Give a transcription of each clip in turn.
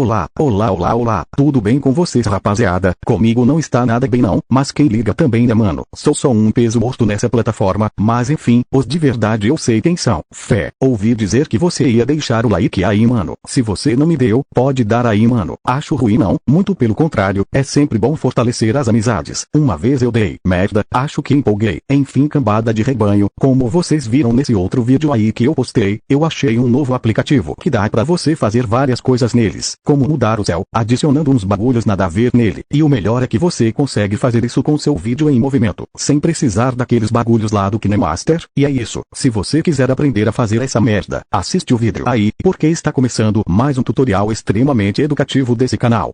Olá, tudo bem com vocês, rapaziada? Comigo não está nada bem não, mas quem liga também né mano? Sou só um peso morto nessa plataforma, mas enfim, os de verdade eu sei quem são. Fé, ouvi dizer que você ia deixar o like aí mano, se você não me deu, pode dar aí mano. Acho ruim não, muito pelo contrário, é sempre bom fortalecer as amizades. Uma vez eu dei merda, acho que empolguei. Enfim, cambada de rebanho, como vocês viram nesse outro vídeo aí que eu postei, eu achei um novo aplicativo que dá pra você fazer várias coisas neles, como mudar o céu, adicionando uns bagulhos nada a ver nele, e o melhor é que você consegue fazer isso com seu vídeo em movimento, sem precisar daqueles bagulhos lá do KineMaster, e é isso. Se você quiser aprender a fazer essa merda, assiste o vídeo aí, porque está começando mais um tutorial extremamente educativo desse canal.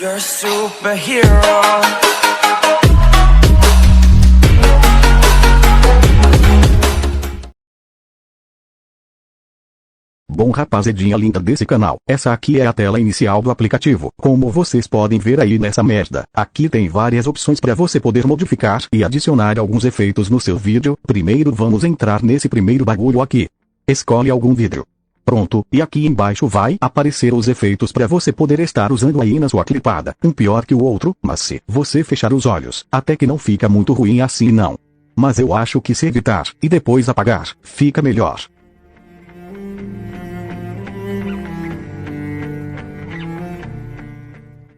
You're a superhero. Bom, rapazedinha linda desse canal, essa aqui é a tela inicial do aplicativo. Como vocês podem ver aí nessa merda, aqui tem várias opções para você poder modificar e adicionar alguns efeitos no seu vídeo. Primeiro vamos entrar nesse primeiro bagulho aqui. Escolhe algum vídeo. Pronto, e aqui embaixo vai aparecer os efeitos para você poder estar usando aí na sua clipada. Um pior que o outro, mas se você fechar os olhos, até que não fica muito ruim assim não. Mas eu acho que se editar e depois apagar, fica melhor.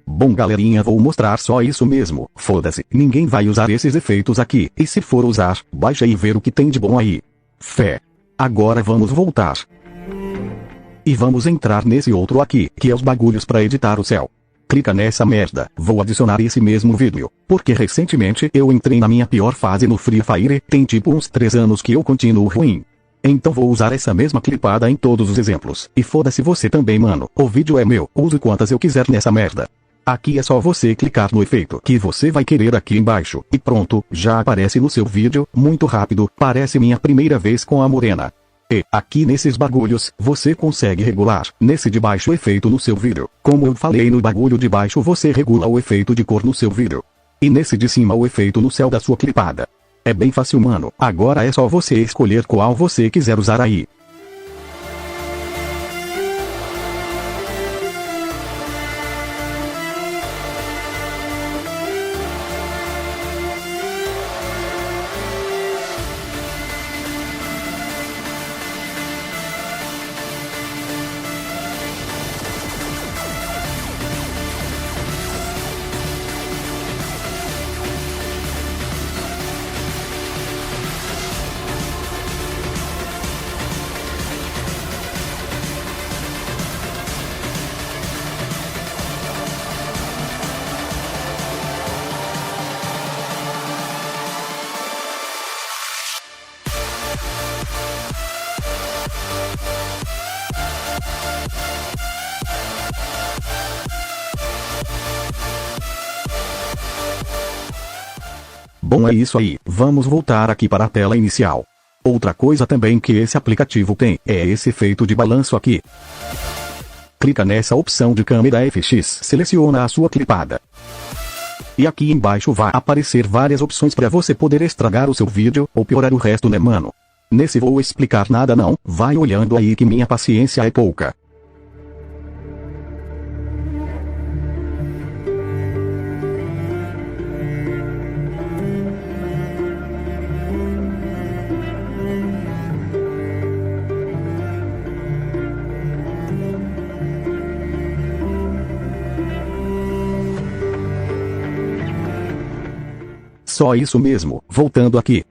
Bom galerinha, vou mostrar só isso mesmo, foda-se, ninguém vai usar esses efeitos aqui, e se for usar, baixa e ver o que tem de bom aí. Fé. Agora vamos voltar. E vamos entrar nesse outro aqui, que é os bagulhos pra editar o céu. Clica nessa merda, vou adicionar esse mesmo vídeo, porque recentemente eu entrei na minha pior fase no Free Fire, tem tipo uns 3 anos que eu continuo ruim. Então vou usar essa mesma clipada em todos os exemplos, e foda-se você também mano, o vídeo é meu, use quantas eu quiser nessa merda. Aqui é só você clicar no efeito que você vai querer aqui embaixo, e pronto, já aparece no seu vídeo, muito rápido, parece minha primeira vez com a morena. E, aqui nesses bagulhos, você consegue regular, nesse de baixo efeito no seu vídeo, como eu falei no bagulho de baixo você regula o efeito de cor no seu vídeo. E nesse de cima o efeito no céu da sua clipada. É bem fácil mano, agora é só você escolher qual você quiser usar aí. Bom, é isso aí, vamos voltar aqui para a tela inicial. Outra coisa também que esse aplicativo tem, é esse efeito de balanço aqui. Clica nessa opção de câmera FX, seleciona a sua clipada. E aqui embaixo vai aparecer várias opções para você poder estragar o seu vídeo, ou piorar o resto né mano. Nesse vou explicar nada não, vai olhando aí que minha paciência é pouca. Só isso mesmo, voltando aqui.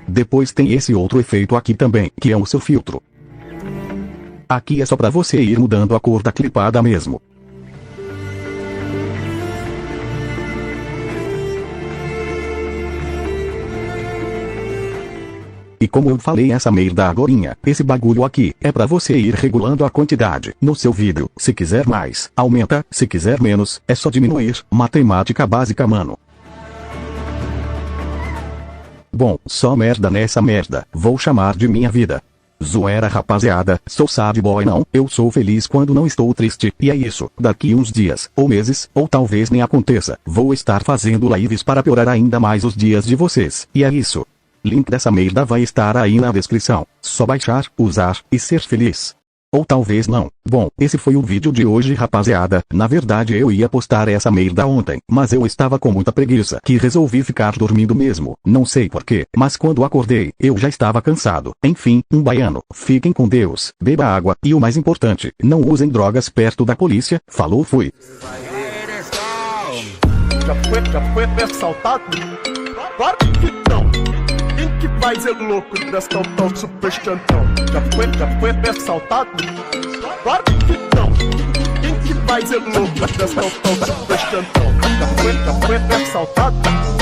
Depois tem esse outro efeito aqui também, que é o seu filtro. Aqui é só pra você ir mudando a cor da clipada mesmo. E como eu falei essa merda agorinha, esse bagulho aqui, é pra você ir regulando a quantidade no seu vídeo. Se quiser mais, aumenta, se quiser menos, é só diminuir. Matemática básica mano. Bom, só merda nessa merda, vou chamar de minha vida. Zoeira rapaziada, sou sad boy não, eu sou feliz quando não estou triste, e é isso, daqui uns dias, ou meses, ou talvez nem aconteça, vou estar fazendo lives para piorar ainda mais os dias de vocês, e é isso. Link dessa merda vai estar aí na descrição. Só baixar, usar e ser feliz. Ou talvez não. Bom, esse foi o vídeo de hoje, rapaziada. Na verdade eu ia postar essa merda ontem, mas eu estava com muita preguiça que resolvi ficar dormindo mesmo. Não sei porquê, mas quando acordei, eu já estava cansado. Enfim, um baiano. Fiquem com Deus, beba água e o mais importante, não usem drogas perto da polícia. Falou, fui. Já foi assaltado? Claro que não. Quem que vai ser louco dessa tão super chantão? Já foi assaltado? Claro que não. Quem que vai ser louco dessa tão super chantão? Já foi assaltado?